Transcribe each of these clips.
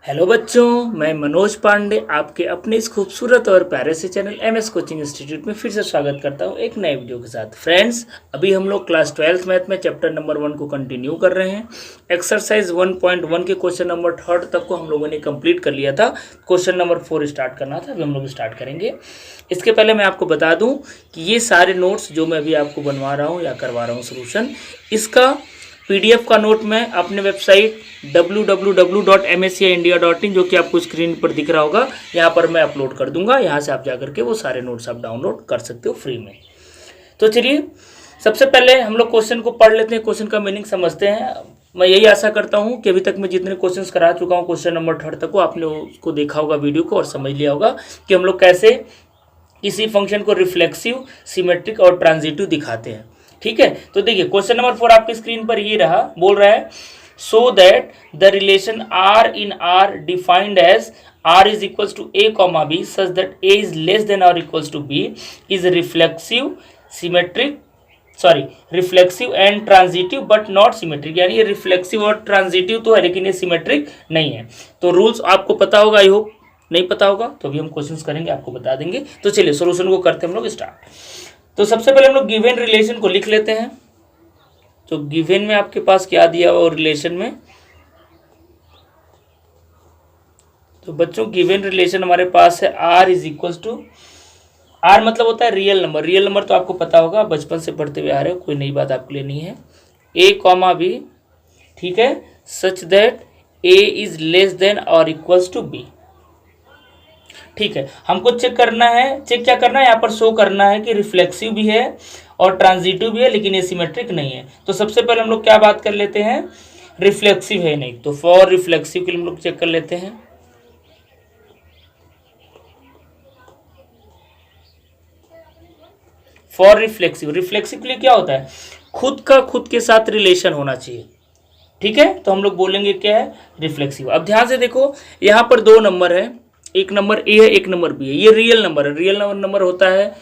Hello बच्चों, मैं मनोज पांडे आपके अपने इस खूबसूरत और प्यारे से चैनल एमएस कोचिंग इंस्टीट्यूट में फिर से स्वागत करता हूं एक नए वीडियो के साथ। फ्रेंड्स, अभी हम लोग क्लास 12th मैथ में चैप्टर नंबर 1 को कंटिन्यू कर रहे हैं। एक्सरसाइज 1.1 के क्वेश्चन नंबर 3 तक को हम लोगों ने कंप्लीट कर लिया था। क्वेश्चन नंबर 4 स्टार्ट करना था, अभी हम लोग स्टार्ट करेंगे। इसके पहले मैं आपको बता दूँ कि ये सारे नोट्स जो मैं अभी आपको बनवा रहा हूँ या करवा रहा हूँ सोल्यूशन, इसका पीडीएफ का नोट मैं अपने वेबसाइट www.msciindia.in जो कि आपको स्क्रीन पर दिख रहा होगा, यहाँ पर मैं अपलोड कर दूंगा। यहाँ से आप जाकर के वो सारे नोट्स आप डाउनलोड कर सकते हो फ्री में। तो चलिए, सबसे पहले हम लोग क्वेश्चन को पढ़ लेते हैं, क्वेश्चन का मीनिंग समझते हैं। मैं यही आशा करता हूँ कि अभी तक मैं जितने क्वेश्चंस करा चुका हूँ क्वेश्चन नंबर 3 तक को आपने उसको देखा होगा वीडियो को और समझ लिया होगा कि हम लोग कैसे किसी फंक्शन को रिफ्लेक्सिव, सिमेट्रिक और ट्रांजिटिव दिखाते हैं। ठीक है, तो देखिए क्वेश्चन नंबर 4 आपकी स्क्रीन पर ये रहा, बोल रहा है so that the relation R in R defined as R is equals to A comma B such that A is less than और equals to B is reflexive, symmetric reflexive and transitive but not symmetric. यानी ये reflexive और transitive तो है लेकिन ये symmetric नहीं है। तो रूल्स आपको पता होगा, आई होप। नहीं पता होगा तो अभी हम क्वेश्चंस करेंगे, आपको बता देंगे। तो चलिए सॉल्यूशन को करते हैं हम लोग स्टार्ट। तो सबसे पहले हम लोग गिवन रिलेशन को लिख लेते हैं। तो गिवन में आपके पास क्या दिया हुआ रिलेशन में, तो बच्चों गिवन रिलेशन हमारे पास है R is equals to, R मतलब होता है रियल नंबर। रियल नंबर तो आपको पता होगा, बचपन से पढ़ते हुए आ रहे हो, कोई नई बात आपके लिए नहीं है। ए कॉमा बी, ठीक है, सच that A is less than और इक्वल्स टू बी। ठीक है, हमको चेक करना है, चेक क्या करना है, यहाँ पर शो करना है कि रिफ्लेक्सिव भी है और ट्रांजिटिव भी है लेकिन ये सिमेट्रिक नहीं है। तो सबसे पहले हम लोग क्या बात कर लेते हैं, रिफ्लेक्सिव है नहीं, तो फॉर रिफ्लेक्सिव के लिए हम लोग चेक कर लेते हैं। फॉर रिफ्लेक्सिव, रिफ्लेक्सिव के लिए क्या होता है, खुद का खुद के साथ रिलेशन होना चाहिए। ठीक है, तो हम लोग बोलेंगे क्या है, रिफ्लेक्सिव। अब ध्यान से देखो, यहाँ पर दो नंबर है, एक नंबर ए है एक नंबर बी है। ये रियल नंबर है। रियल नंबर होता है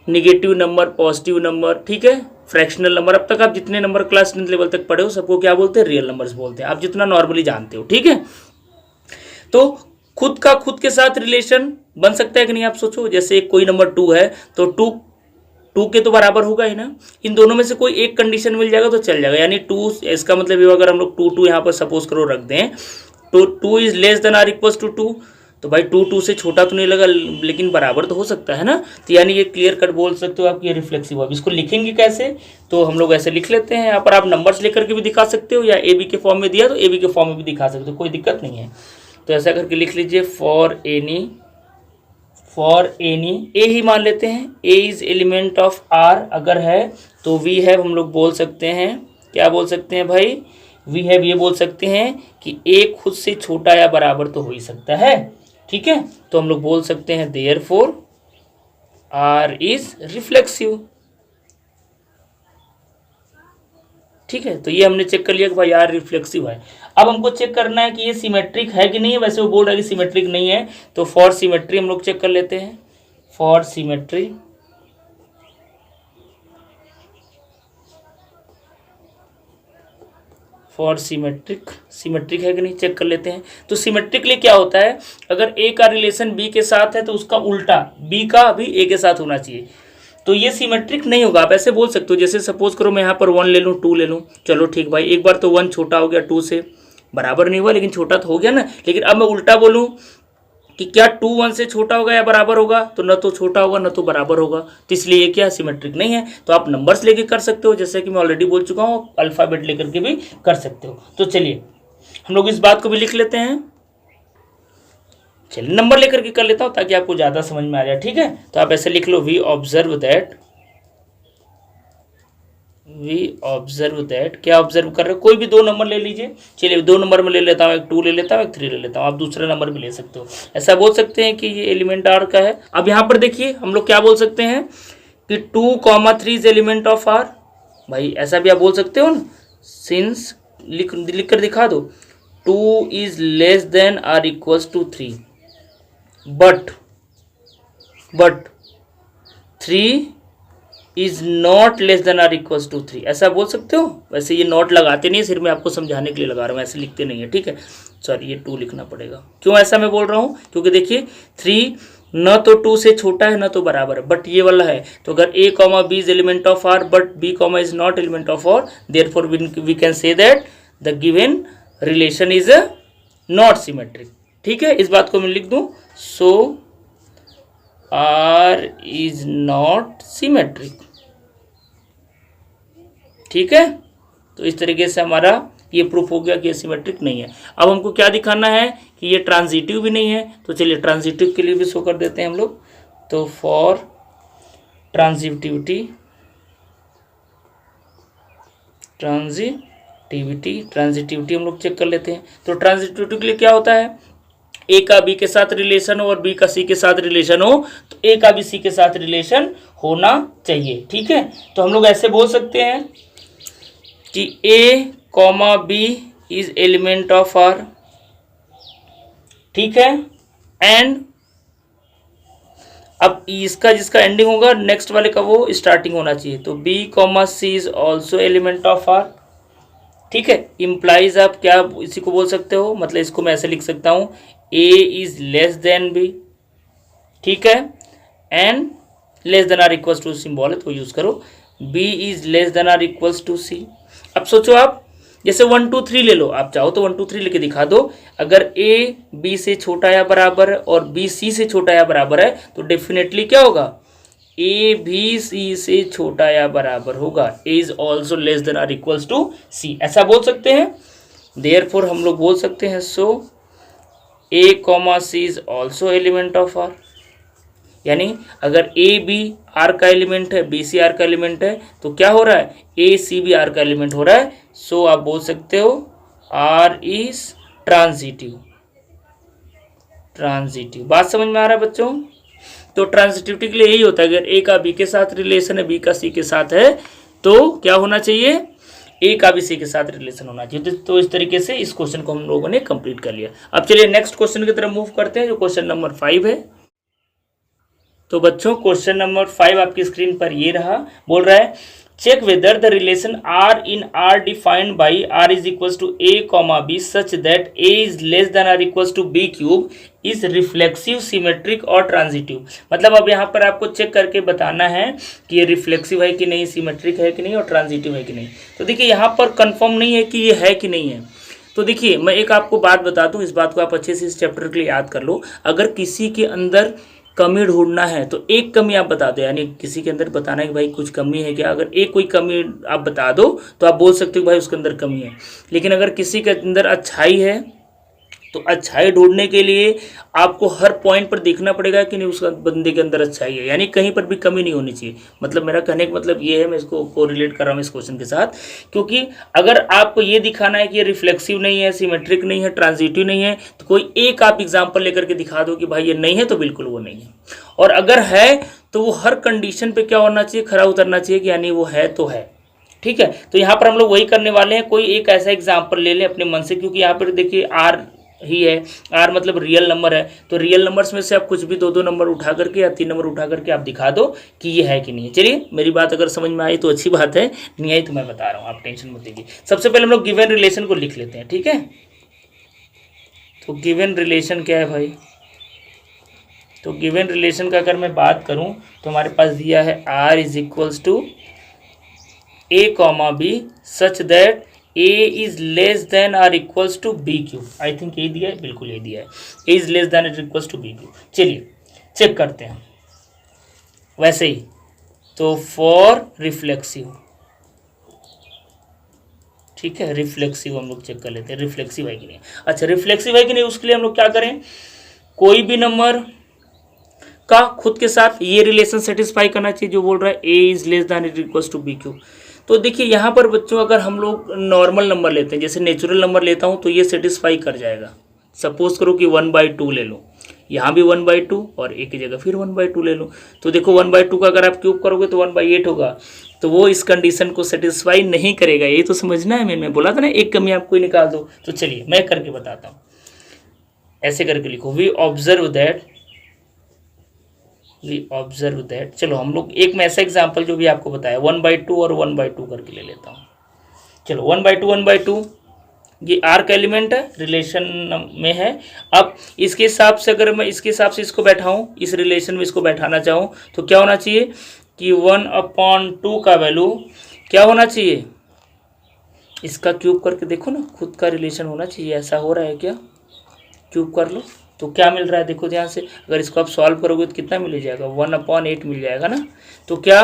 निगेटिव नंबर, पॉजिटिव नंबर, ठीक है, फ्रैक्शनल नंबर। अब तक आप जितने नंबर क्लास 10th लेवल तक पढ़े हो सबको क्या बोलते हैं, रियल नंबर्स बोलते हैं, आप जितना नॉर्मली जानते हो। ठीक है, तो खुद का खुद के साथ रिलेशन बन सकता है कि नहीं, आप सोचो। जैसे कोई नंबर 2 है तो 2 के तो बराबर होगा ही ना। इन दोनों में से कोई एक कंडीशन मिल जाएगा तो चल जाएगा। यानी 2, इसका मतलब अगर हम लोग 2 यहाँ पर सपोज करो रख दें तो 2 is less than are equals to 2, तो भाई 2 से छोटा तो नहीं लगा लेकिन बराबर तो हो सकता है ना। तो यानी ये क्लियर कट बोल सकते हो आप कि ये रिफ्लेक्सिव। अब इसको लिखेंगे कैसे, तो हम लोग ऐसे लिख लेते हैं। यहाँ पर आप नंबर्स लेकर के भी दिखा सकते हो या ए बी के फॉर्म में दिया तो ए बी के फॉर्म में भी दिखा सकते हो, कोई दिक्कत नहीं है। तो ऐसा करके लिख लीजिए, फॉर एनी ए ही मान लेते हैं, ए इज एलिमेंट ऑफ आर अगर है तो वी हैव हम लोग बोल सकते हैं, क्या बोल सकते हैं भाई, वी हैव ये बोल सकते हैं कि ए खुद से छोटा या बराबर तो हो ही सकता है। ठीक है, तो हम लोग बोल सकते हैं देयरफॉर आर इज रिफ्लेक्सिव। ठीक है, तो ये हमने चेक कर लिया कि भाई आर रिफ्लेक्सिव है। अब हमको चेक करना है कि ये सिमेट्रिक है कि नहीं है। वैसे वो बोल रहा है कि सिमेट्रिक नहीं है, तो फॉर सिमेट्री हम लोग चेक कर लेते हैं। फॉर सिमेट्री, फॉर सिमेट्रिक है कि नहीं चेक कर लेते हैं। तो सिमेट्रिकली क्या होता है, अगर ए का रिलेशन बी के साथ है तो उसका उल्टा बी का भी ए के साथ होना चाहिए, तो ये सिमेट्रिक नहीं होगा। आप ऐसे बोल सकते हो, जैसे सपोज करो मैं यहाँ पर 1 ले लूँ, 2 ले लूँ, चलो ठीक भाई, एक बार तो 1 छोटा हो गया 2 से, बराबर नहीं हुआ लेकिन छोटा तो हो गया ना। लेकिन अब मैं उल्टा बोलूँ कि क्या 2 1 से छोटा होगा या बराबर होगा, तो न तो छोटा होगा न तो बराबर होगा, तो इसलिए ये क्या सिमेट्रिक नहीं है। तो आप नंबर्स लेके कर सकते हो, जैसे कि मैं ऑलरेडी बोल चुका हूँ, अल्फ़ाबेट लेकर के भी कर सकते हो। तो चलिए हम लोग इस बात को भी लिख लेते हैं। चलिए नंबर लेकर के कर लेता हूँ ताकि आपको ज़्यादा समझ में आ जाए। ठीक है, तो आप ऐसे लिख लो, वी ऑब्जर्व दैट, क्या ऑब्जर्व कर रहे हो, कोई भी 2 नंबर ले लीजिए। चलिए 2 नंबर में ले लेता हूँ, एक 2 ले लेता हूँ, एक 3 ले लेता हूँ। आप दूसरा नंबर भी ले सकते हो, ऐसा बोल सकते हैं कि ये एलिमेंट आर का है। अब यहाँ पर देखिए हम लोग क्या बोल सकते हैं कि 2, 3 इज एलिमेंट ऑफ आर। भाई ऐसा भी आप बोल सकते हो ना, सिंस लिख कर दिखा दो, 2 is less than are equals to 3 but 3 is not less than are equals to 3, ऐसा बोल सकते हो। वैसे ये नॉट लगाते नहीं, सिर्फ मैं आपको समझाने के लिए लगा रहा हूँ, ऐसे लिखते नहीं है। ठीक है, सॉरी ये 2 लिखना पड़ेगा। क्यों ऐसा मैं बोल रहा हूँ, क्योंकि देखिए 3 न तो 2 से छोटा है न तो बराबर है, बट ये वाला है। तो अगर a comma B is element of R but b comma is not element of R, therefore we can say that the given relation is not symmetric. ठीक है, इस बात को मैं लिख दूं, so R is not symmetric. ठीक है, तो इस तरीके से हमारा ये प्रूफ हो गया कि ये सिमेट्रिक नहीं है। अब हमको क्या दिखाना है कि ये ट्रांजिटिव भी नहीं है, तो चलिए ट्रांजिटिव के लिए भी शो कर देते हैं हम लोग। तो फॉर ट्रांजिटिविटी हम लोग चेक कर लेते हैं। तो ट्रांजिटिविटी के लिए क्या होता है, ए का बी के साथ रिलेशन हो और बी का सी के साथ रिलेशन हो, तो ए का भी सी के साथ रिलेशन होना चाहिए। ठीक है, तो हम लोग ऐसे बोल सकते हैं कि A comma B is element of R. ठीक है, एंड अब इसका जिसका एंडिंग होगा नेक्स्ट वाले का वो स्टार्टिंग होना चाहिए, तो B comma C is also element of R. ठीक है, इम्प्लाइज आप क्या इसी को बोल सकते हो, मतलब इसको मैं ऐसे लिख सकता हूं, A is less than B. ठीक है, and less than are equals to symbol है तो यूज करो, B is less than are equals to C. अब सोचो आप, जैसे 1 2 3 ले लो, आप चाहो तो 1 2 3 लेके दिखा दो। अगर ए बी से छोटा या बराबर है और बी सी से छोटा या बराबर है, तो डेफिनेटली क्या होगा, ए भी सी से छोटा या बराबर होगा। A is also less than are equals to C, ऐसा बोल सकते हैं। देयरफॉर हम लोग बोल सकते हैं, so A comma C is also element of R. यानी अगर ए बी आर का एलिमेंट है, बी सी आर का एलिमेंट है, तो क्या हो रहा है, ए सी बी आर का एलिमेंट हो रहा है। सो आप बोल सकते हो आर इज ट्रांजिटिव। बात समझ में आ रहा है बच्चों? तो ट्रांजिटिविटी के लिए यही होता है, अगर ए का बी के साथ रिलेशन है, बी का सी के साथ है, तो क्या होना चाहिए, ए का भी सी के साथ रिलेशन होना चाहिए। तो इस तरीके से इस क्वेश्चन को हम लोगों ने कंप्लीट कर लिया। अब चलिए नेक्स्ट क्वेश्चन की तरफ मूव करते हैं, जो क्वेश्चन नंबर 5 है। तो बच्चों क्वेश्चन नंबर 5 आपकी स्क्रीन पर ये रहा, बोल रहा है check whether the relation R in R defined by R is equals to A comma B such that A is less than are equals to B cube is reflexive, symmetric और transitive. मतलब अब यहाँ पर आपको check करके बताना है कि ये रिफ्लेक्सिव है कि नहीं, सिमेट्रिक है कि नहीं और ट्रांजिटिव है कि नहीं। तो देखिए यहाँ पर कंफर्म नहीं है कि ये है कि नहीं है। तो देखिए मैं एक आपको बात बता दूं, इस बात को आप अच्छे से इस चैप्टर के लिए याद कर लो। अगर किसी के अंदर कमी ढूंढना है तो एक कमी आप बता दो, यानी किसी के अंदर बताना है कि भाई कुछ कमी है क्या, अगर एक कोई कमी आप बता दो तो आप बोल सकते हो भाई उसके अंदर कमी है। लेकिन अगर किसी के अंदर अच्छाई है तो अच्छाई ढूंढने के लिए आपको हर पॉइंट पर देखना पड़ेगा कि नहीं उस बंदे के अंदर अच्छाई है, यानी कहीं पर भी कमी नहीं होनी चाहिए। मतलब मेरा कहने का मतलब ये है, मैं इसको कोरिलेट कर रहा हूँ इस क्वेश्चन के साथ, क्योंकि अगर आपको ये दिखाना है कि ये रिफ्लेक्सिव नहीं है, सिमेट्रिक नहीं है, ट्रांजिटिव नहीं है, तो कोई एक आप एग्जाम्पल लेकर के दिखा दो कि भाई ये नहीं है, तो बिल्कुल वो नहीं है। और अगर है तो वो हर कंडीशन पर क्या होना चाहिए, खरा उतरना चाहिए कि यानी वो है तो है। ठीक है, तो यहाँ पर हम लोग वही करने वाले हैं, कोई एक ऐसा एग्जाम्पल ले लें अपने मन से, क्योंकि यहाँ पर देखिए आर ही है, आर मतलब रियल नंबर है, तो रियल नंबर्स में से आप कुछ भी 2-2 नंबर उठा करके या 3 नंबर उठा करके आप दिखा दो कि ये है कि नहीं है। चलिए मेरी बात अगर समझ में आई तो अच्छी बात है, नहीं आई तो मैं बता रहा हूँ, आप टेंशन मत लीजिए। सबसे पहले हम लोग गिवन रिलेशन को लिख लेते हैं। ठीक है, तो गिवन रिलेशन क्या है भाई, तो गिवन रिलेशन का अगर मैं बात करूँ तो हमारे पास दिया है R is equals to A comma B such that A is less than are equals to B cube. I think यही दिया है, बिल्कुल यही दिया है, A is less than are equals to B cube. चलिए चेक करते हैं वैसे ही, तो फॉर रिफ्लेक्सिव, ठीक है, रिफ्लेक्सिव हम लोग चेक कर लेते हैं रिफ्लेक्सिव है कि नहीं। अच्छा रिफ्लेक्सिव है कि नहीं, उसके लिए हम लोग क्या करें, कोई भी नंबर का खुद के साथ ये रिलेशन सेटिस्फाई करना चाहिए जो बोल रहा है A is less than it equals to B cube. तो देखिए यहाँ पर बच्चों अगर हम लोग नॉर्मल नंबर लेते हैं, जैसे नेचुरल नंबर लेता हूँ, तो ये सेटिस्फाई कर जाएगा। सपोज करो कि 1/2 ले लो, यहाँ भी 1/2 और एक ही जगह फिर 1/2 ले लो, तो देखो 1/2 का अगर आप क्यूब करोगे तो 1/8 होगा, तो वो इस कंडीशन को सेटिस्फाई नहीं करेगा। ये तो समझना है, मैंने बोला था ना एक कमी आपको ही निकाल दो। तो चलिए मैं करके बताता हूँ, ऐसे करके लिखो, वी ऑब्जर्व दैट, चलो हम लोग एक में ऐसा एग्जाम्पल जो भी आपको बताया 1/2 और 1/2 करके ले लेता हूँ। चलो 1/2 ये आर का एलिमेंट है, रिलेशन में है। अब इसके हिसाब से अगर मैं इसके हिसाब से इसको बैठाऊं, इस रिलेशन में इसको बैठाना चाहूं, तो क्या होना चाहिए कि 1/2 का वैल्यू क्या होना चाहिए, इसका क्यूब करके देखो ना, खुद का रिलेशन होना चाहिए। ऐसा हो रहा है क्या? क्यूब कर लो तो क्या मिल रहा है, देखो ध्यान से। अगर इसको आप सॉल्व करोगे तो कितना मिल जाएगा, 1/8 मिल जाएगा ना। तो क्या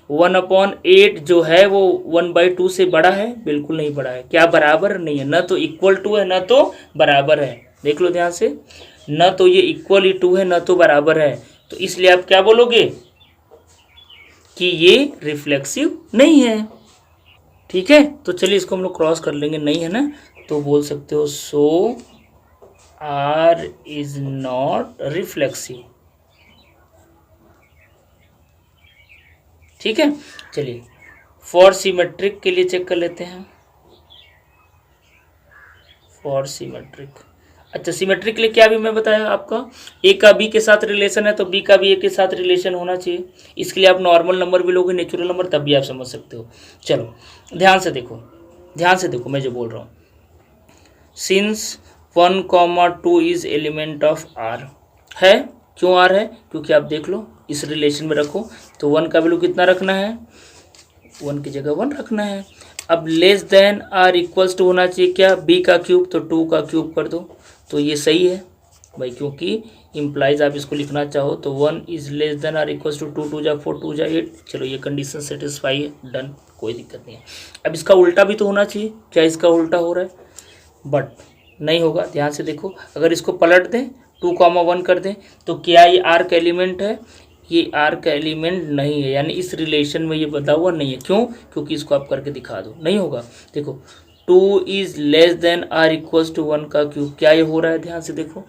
1/8 जो है वो 1/2 से बड़ा है? बिल्कुल नहीं बड़ा है। क्या बराबर नहीं है, ना तो इक्वल टू है ना तो बराबर है। देख लो ध्यान से, ना तो ये इक्वल टू है ना तो बराबर है। तो इसलिए आप क्या बोलोगे कि ये रिफ्लेक्सिव नहीं है। ठीक है, तो चलिए इसको हम लोग क्रॉस कर लेंगे, नहीं है ना, तो बोल सकते हो सो आर इज नॉट रिफ्लेक्सिव। ठीक है, चलिए फॉर सिमेट्रिक के लिए चेक कर लेते हैं। फॉर सिमेट्रिक, अच्छा सिमेट्रिक के लिए क्या भी मैं बताया आपका, ए का बी के साथ रिलेशन है तो बी का भी ए के साथ रिलेशन होना चाहिए। इसके लिए आप नॉर्मल नंबर भी लोगे, नेचुरल नंबर, तब भी आप समझ सकते हो। चलो ध्यान से देखो, ध्यान से देखो मैं जो बोल रहा हूँ। Since 1,2 is element of R है, क्यों आर है, क्योंकि आप देख लो इस रिलेशन में रखो तो 1 का वैल्यू कितना रखना है, 1 की जगह 1 रखना है। अब less than are equals to होना चाहिए क्या, बी का क्यूब, तो 2 का क्यूब कर दो तो ये सही है भाई, क्योंकि इम्प्लाइज आप इसको लिखना चाहो तो 1 is less than are equals to 2, 2 जा 4, 2 जा 8। चलो ये कंडीशन सेटिस्फाई है, डन, कोई दिक्कत नहीं है। अब इसका उल्टा भी तो होना चाहिए, क्या इसका उल्टा हो रहा है, बट नहीं होगा। ध्यान से देखो, अगर इसको पलट दें 2,1 कर दें तो क्या ये आर का एलिमेंट है, ये आर का एलिमेंट नहीं है, यानी इस रिलेशन में ये बदला हुआ नहीं है। क्यों, क्योंकि इसको आप करके दिखा दो, नहीं होगा। देखो 2 is less than are equals to 1 का क्यूब, क्या ये हो रहा है, ध्यान से देखो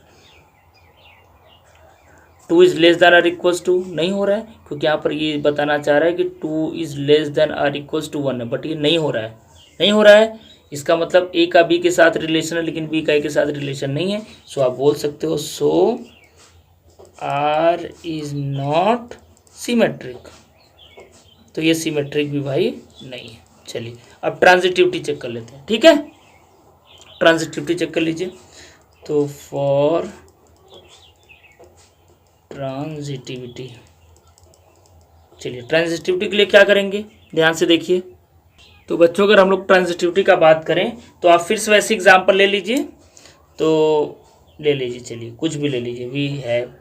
2 is less than are equals to, नहीं हो रहा है, क्योंकि यहाँ पर ये बताना चाह रहा है कि 2 is less than are equals to 1 है, बट ये नहीं हो रहा है, नहीं हो रहा है। इसका मतलब ए का बी के साथ रिलेशन है लेकिन बी का ए के साथ रिलेशन नहीं है। सो आप बोल सकते हो सो आर इज नॉट सिमेट्रिक, तो ये सिमेट्रिक भी भाई नहीं है। चलिए अब ट्रांजिटिविटी चेक कर लेते हैं। ठीक है, ट्रांजिटिविटी चेक कर लीजिए। तो फॉर ट्रांजिटिविटी, चलिए ट्रांजिटिविटी के लिए क्या करेंगे, ध्यान से देखिए। तो बच्चों अगर हम लोग ट्रांजिटिविटी का बात करें तो आप फिर से वैसे एग्जाम्पल ले लीजिए, तो ले लीजिए, चलिए कुछ भी ले लीजिए, वी हैव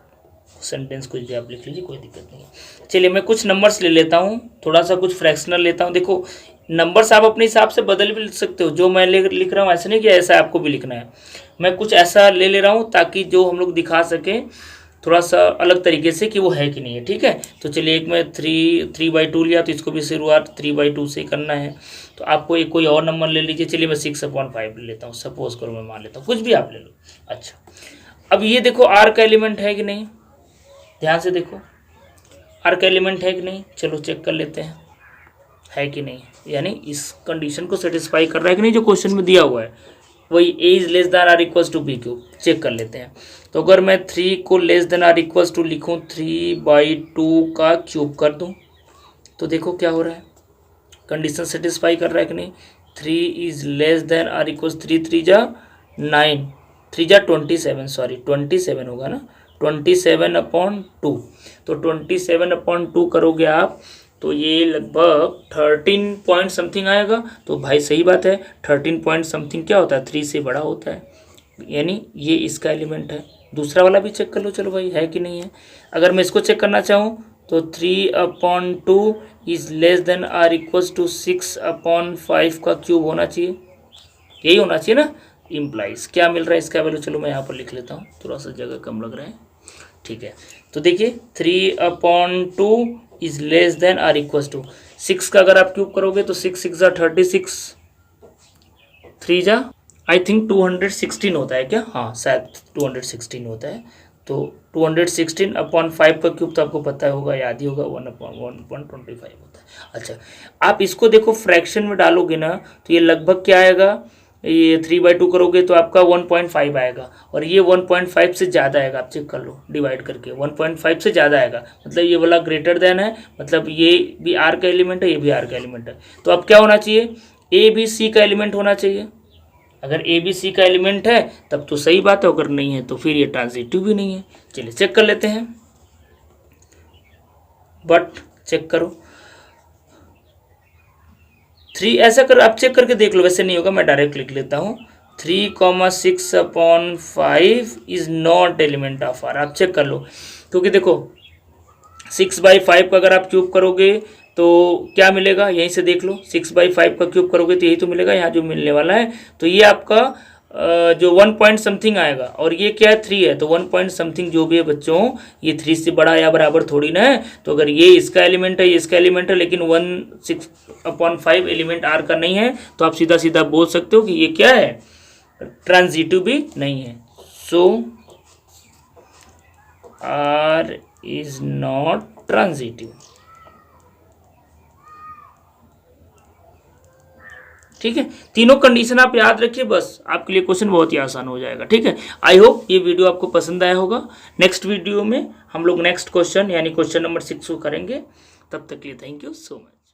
सेंटेंस कुछ भी आप लिख लीजिए, कोई दिक्कत नहीं है। चलिए मैं कुछ नंबर्स ले लेता हूँ, थोड़ा सा कुछ फ्रैक्शनल लेता हूँ। देखो नंबर्स आप अपने हिसाब से बदल भी लिख सकते हो, जो मैं लिख रहा हूँ ऐसा नहीं कि ऐसा आपको भी लिखना है। मैं कुछ ऐसा ले रहा हूँ ताकि जो हम लोग दिखा सकें थोड़ा सा अलग तरीके से कि वो है कि नहीं है। ठीक है, तो चलिए एक मैं 3/2 लिया, तो इसको भी शुरुआत 3/2 से करना है। तो आपको एक कोई और नंबर ले लीजिए, चलिए मैं 6/5 ले लेता हूँ, सपोज करो, मैं मान लेता हूँ, कुछ भी आप ले लो। अच्छा अब ये देखो आर का एलिमेंट है कि नहीं, ध्यान से देखो आर का एलिमेंट है कि नहीं, चलो चेक कर लेते हैं है कि नहीं, यानी इस कंडीशन को सेटिस्फाई कर रहा है कि नहीं जो क्वेश्चन में दिया हुआ है, वही A is less than are equals to B cube. Check कर लेते हैं। तो अगर मैं 3 को less than are equals to लिखूँ, 3/2 का क्यूब कर दूँ, तो देखो क्या हो रहा है, कंडीशन सेटिस्फाई कर रहा है कि नहीं। 3 is less than are equals 3 3 जा 9, 3 जा 27, सॉरी 27 होगा ना, 27/2। तो 27/2 करोगे आप तो ये लगभग 13 पॉइंट समथिंग आएगा। तो भाई सही बात है, 13 पॉइंट समथिंग क्या होता है, 3 से बड़ा होता है, यानी ये इसका एलिमेंट है। दूसरा वाला भी चेक कर लो, चलो भाई है कि नहीं है। अगर मैं इसको चेक करना चाहूँ तो 3/2 is less than are equals to 6/5 का क्यूब होना चाहिए, यही होना चाहिए ना। इम्प्लाइज क्या मिल रहा है इसका वैल्यू, चलो मैं यहाँ पर लिख लेता हूँ, थोड़ा सा जगह कम लग रहा है। ठीक है, तो देखिए 3/2 is less than are equals to 6 का अगर आप क्यूब करोगे तो 6 6 जा 36, 3 जा आई थिंक 216 होता है क्या, हाँ शायद 216 होता है। तो 216/5 का क्यूब तो आपको पता होगा, याद ही होगा, 1/125 होता है। अच्छा आप इसको देखो फ्रैक्शन में डालोगे ना तो ये लगभग क्या आएगा, ये 3/2 करोगे तो आपका 1.5 आएगा, और ये 1.5 से ज़्यादा आएगा। आप चेक कर लो डिवाइड करके, 1.5 से ज़्यादा आएगा, मतलब ये वाला ग्रेटर देन है, मतलब ये भी आर का एलिमेंट है, ये भी आर का एलिमेंट है। तो अब क्या होना चाहिए, ए भी सी का एलिमेंट होना चाहिए। अगर ए बी सी का एलिमेंट है तब तो सही बात है, अगर नहीं है तो फिर ये ट्रांजिटिव भी नहीं है। चलिए चेक कर लेते हैं, बट चेक करो 3 ऐसा कर, आप चेक करके देख लो, वैसे नहीं होगा, मैं डायरेक्ट लिख लेता हूँ 3,6/5 is not element of R. आप चेक कर लो, क्योंकि देखो 6/5 का अगर आप क्यूब करोगे तो क्या मिलेगा, यहीं से देख लो, 6/5 का क्यूब करोगे तो यही तो मिलेगा, यहाँ जो मिलने वाला है। तो ये आपका जो 1 पॉइंट समथिंग आएगा, और ये क्या है 3 है, तो 1 पॉइंट समथिंग जो भी है बच्चों, ये 3 से बड़ा या बराबर थोड़ी ना है। तो अगर ये इसका एलिमेंट है, ये इसका एलिमेंट है, लेकिन 1/6 एलिमेंट आर का नहीं है, तो आप सीधा सीधा बोल सकते हो कि ये क्या है, ट्रांजिटिव भी नहीं है। सो आर इज नॉट ट्रांजिटिव। ठीक है, तीनों कंडीशन आप याद रखिए, बस आपके लिए क्वेश्चन बहुत ही आसान हो जाएगा। ठीक है, आई होप ये वीडियो आपको पसंद आया होगा। नेक्स्ट वीडियो में हम लोग नेक्स्ट क्वेश्चन यानी क्वेश्चन नंबर 6 को करेंगे। तब तक के लिए थैंक यू सो मच।